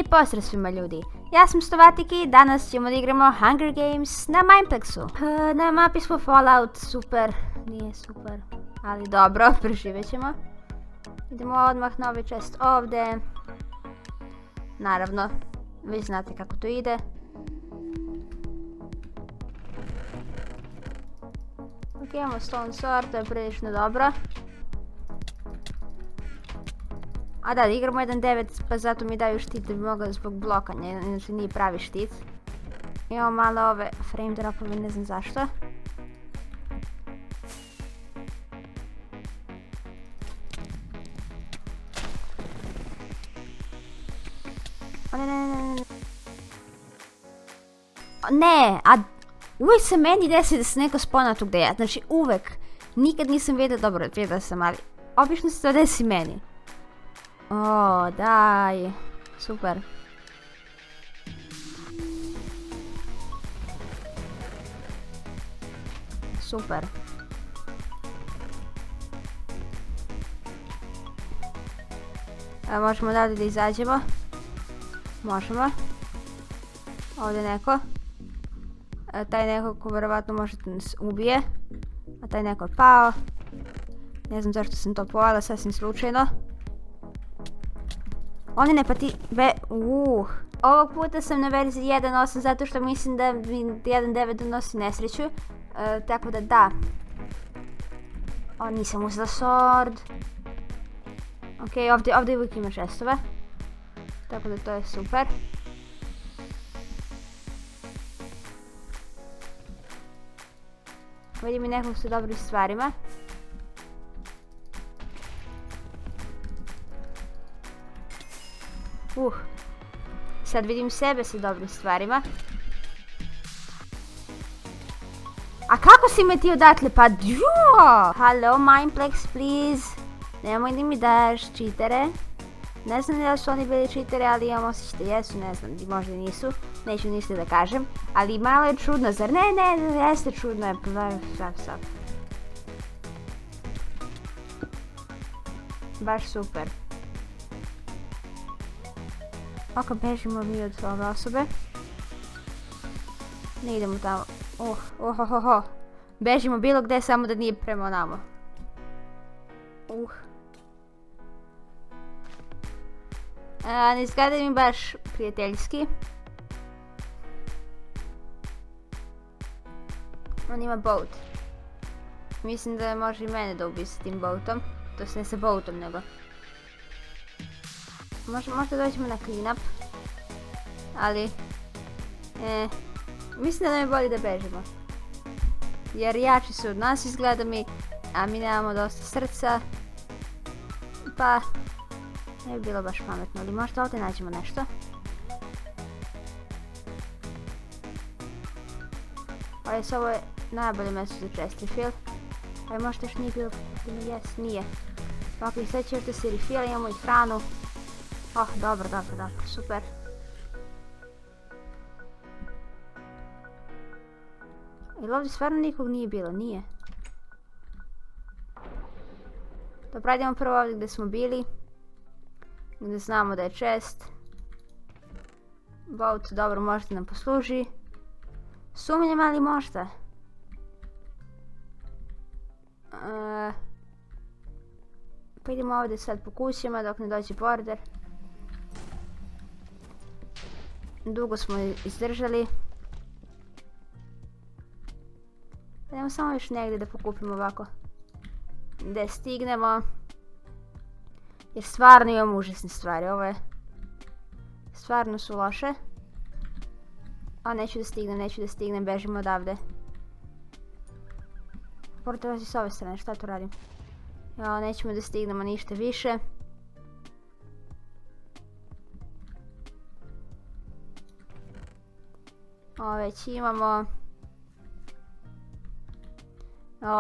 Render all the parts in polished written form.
I pozdrav svima ljudi, ja sam Stovatiki, danas ćemo da igramo Hunger Games na Mineplexu. Na mapi smo Fallout, super, nije super, ali dobro, preživjet ćemo. Idemo odmah na ovaj chest ovdje. Naravno, vi znate kako to ide. Ok, imamo stone sword, to je prilično dobro. A da, igramo 1.9, pa zato mi daju štit da bi mogla zbog blokanja, znači nije pravi štit. Imamo malo ove frame dropove, ne znam zašto. Ne, a uvijek se meni desi da se neko spona tu gdje ja, znači uvijek. Nikad nisam vidjela, dobro, vidjela sam, ali obično se to desi meni. O, daj, super. Super. Možemo dalje da izađemo. Možemo. Ovdje neko. Taj neko ko vjerovatno može da nas ubije. A taj neko je pao. Ne znam zašto sam to pojela, sasvim slučajno. Oni ne pati... Ovog puta sam na verziji 1.8 zato što mislim da 1.9 donosi nesreću. Tako da da. O, nisam uzela sword. Ok, ovdje uvijek ima chestove. Tako da to je super. Vidim i nekog sa dobrim stvarima. Sad vidim sebe sa dobrim stvarima. A kako si me ti odatle? Pa džuo! Hello Mineplex please. Nemoj da mi daš cheatere. Ne znam da su oni bili cheatere, ali imam osjećaj da jesu, ne znam, možda i nisu. Neću ništa da kažem. Ali malo je čudno, zar ne, jeste čudno je. Sad. Baš super. Ako bežimo mi od ove osobe. Ne idemo tamo. Bežimo bilo gde, samo da nije prema nama. Ne izgleda mi baš prijateljski. On ima boat. Mislim da može i mene da ubije sa tim boatom. To se ne sa boatom nego. Možda dođemo na clean up. Ali... mislim da nam je bolje da bežimo. Jer jači su od nas izgleda mi. A mi nemamo dosta srca. Pa... ne bi bilo baš pametno, ali možda ovdje nađemo nešto. Ovo je najbolje mjesto za Chesterfield. Ali možda još nije bilo, jes, nije. Ok, sad će još da se refila, imamo i hranu. Dobro, super. Ili ovdje stvarno nikog nije bilo, nije. Dobro, idemo prvo ovdje gdje smo bili. Gdje znamo da je chest. Boat, dobro, možda nam posluži. Sumnjam, ali možda. Pa idemo ovdje sad po kućima dok ne dođe border. Dugo smo izdržali. Idemo samo još negdje da pokupimo ovako. Gdje stignemo. Jer stvarno imam užasne stvari, ovo je... stvarno su loše. A neću da stignem, bežim odavde. Moram to s ove strane, šta tu radim? Nećemo da stignemo ništa više. Već imamo...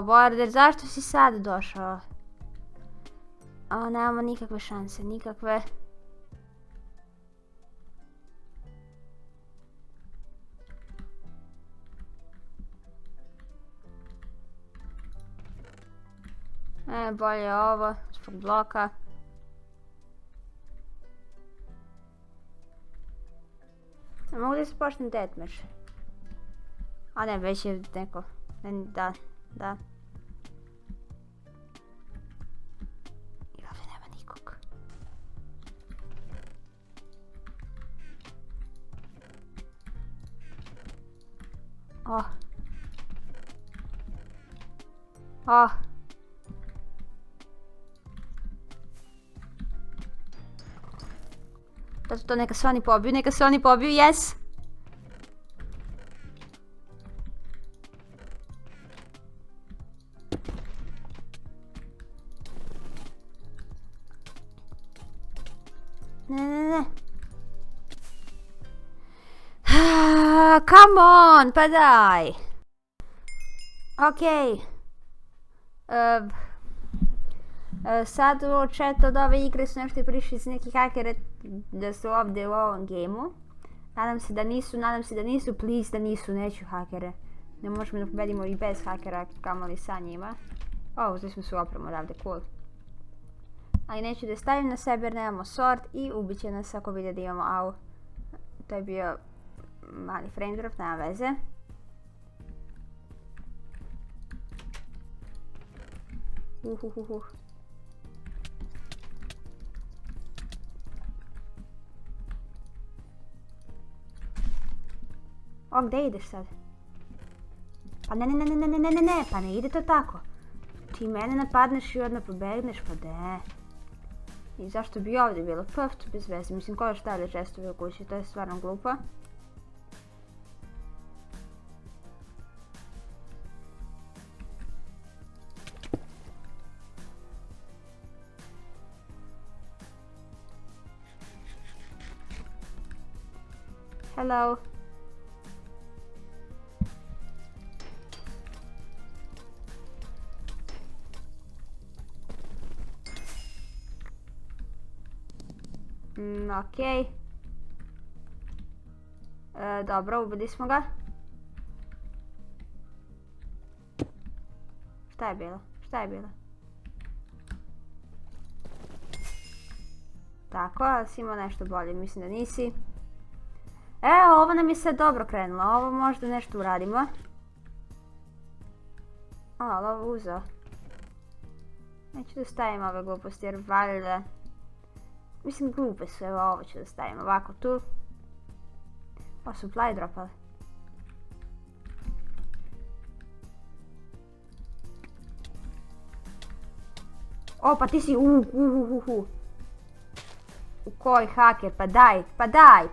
border, zašto si sad došao? Nemamo nikakve šanse, nikakve. Bolje ovo, zbog bloka. Mogu da se počnem deathmatch. A ne, već je neko. Da. I ovdje nema nikog. To neka se oni pobiju, yes! Ne. Come on, pa daj! Okej. Sad u chat od ove igre su nešto prišli s neki hakere da su ovdje u ovom gameu. Nadam se da nisu, please da nisu, neću hakere. Ne možemo da pobedimo i bez hakera, kamoli sa njima. Uzeli smo se opremu odavde, cool. Ali neću da stavim na sebe jer nemamo sword i ubit će nas ako vide da imamo au. To je bio mali frame drop, nema veze. Gdje ideš sad? Pa ne, pa ne ide to tako. Ti mene napadneš i odmah pobegneš, pa de. I zašto bi ovdje bilo? Pft, bez veze. Mislim, ko je stavlja često u kući, to je stvarno glupo. Hello. Okej. Dobro, ubili smo ga. Šta je bilo? Tako, ali si imao nešto bolje, mislim da nisi. Evo, ovo nam je sad dobro krenulo, ovo možda nešto uradimo. Ali ovo uzeo. Neću da stavim ove gluposti jer valjda... Mislim, glupe su, evo ovo ću da stavim ovako tu. Ovo su fly dropali. Pa ti si Koji haker, pa daj,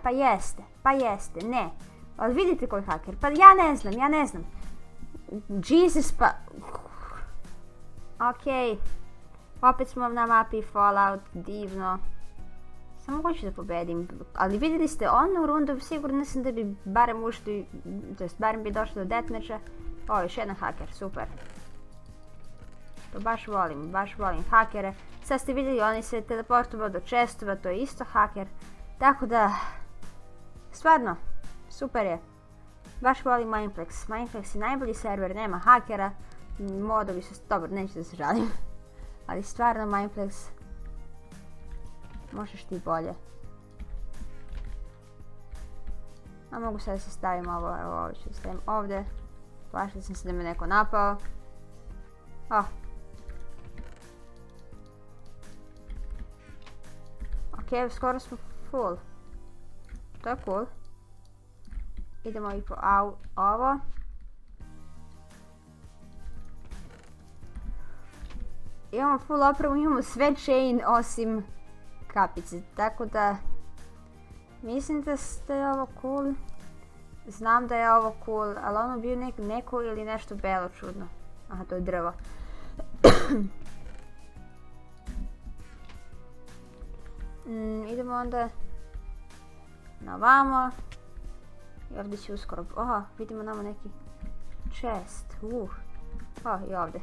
pa jeste, ne. Ali vidite koji haker, pa ja ne znam. Jesus, pa... Okej. Opet smo na mapi Fallout, divno. Samo hoću da pobedim, ali vidjeli ste onu rundu, sigurno sam da bi barem ušli, to jest barem bi došlo do deathmatcha. Još jedan haker, super. To baš volim hakere. Sad ste vidjeli, oni se teleportovao do chestova, to je isto haker. Tako da, stvarno, super je. Baš volim Mineplex. Mineplex je najbolji server, nema hakera. Modovi su, dobro, neću da se žalim. Ali stvarno Mineplex, možeš ti bolje. A mogu sad da se stavim ovo ću da stavim ovdje. Plašila sam se da me neko napao. Ok, skoro smo full. To je cool. Idemo i po ovo. Imamo full opremu, imamo sve chain osim kapice, tako da mislim da je ovo cool. Znam da je ovo cool, ali ono bio neko ili nešto belo čudno. Aha, to je drvo. Idemo onda na vamo. I ovdje će uskoro... vidimo nama neki chest. I ovdje.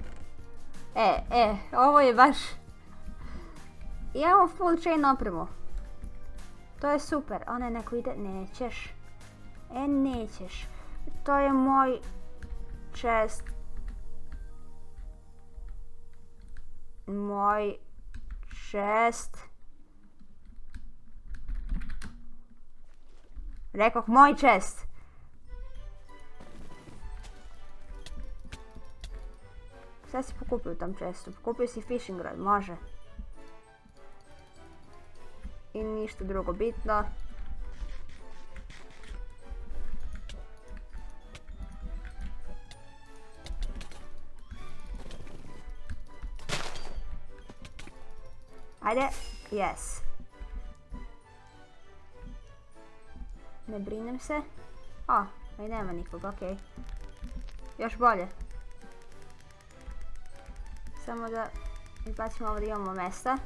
Ovo je baš... Imamo full chain opremu. To je super. Ne, neko ide... Nećeš. Nećeš. To je moj chest. Rekoh, moj chest. Šta si pokupio u tom chestu? Pokupio si fishing rod, može. I ništa drugo bitno. Ajde, yes. Ne brinem se. O, i nema nikog, okej. Još bolje. Samo da izbacimo ovo da imamo mesta.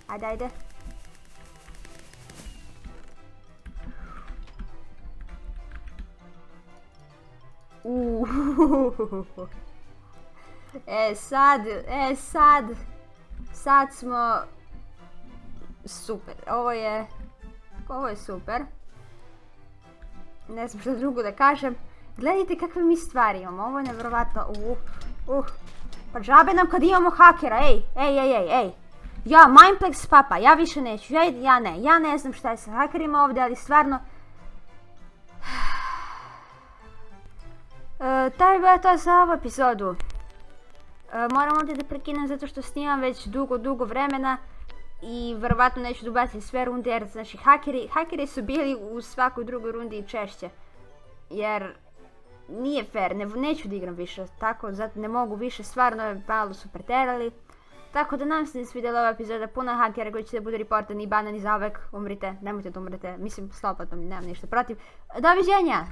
Ajde, ajde. Sad smo super. Ovo je super. Ne znam što drugo da kažem. Gledajte kakve mi stvari imamo. Ovo je nevjerovatno. Pa džabe nam kad imamo hakera. Ej. Ja, Mineplex papa, ja više neću. Ja ne znam šta je sa hakerima ovdje, ali stvarno... To je bilo to za ovu epizodu. Moram ovdje da prekinem zato što snimam već dugo vremena i verovatno neću da ubacim sve runde jer znači hakeri su bili u svakoj drugoj rundi i češće. Jer nije fair, neću da igram više tako, zato ne mogu više, stvarno malo su preterali. Tako da nam se svidjela ova epizoda puna hakera koji će da budu reportani i banani zauvek. Umrite, nemojte da umrete, mislim slobodno, nemam ništa protiv. Doviđenja!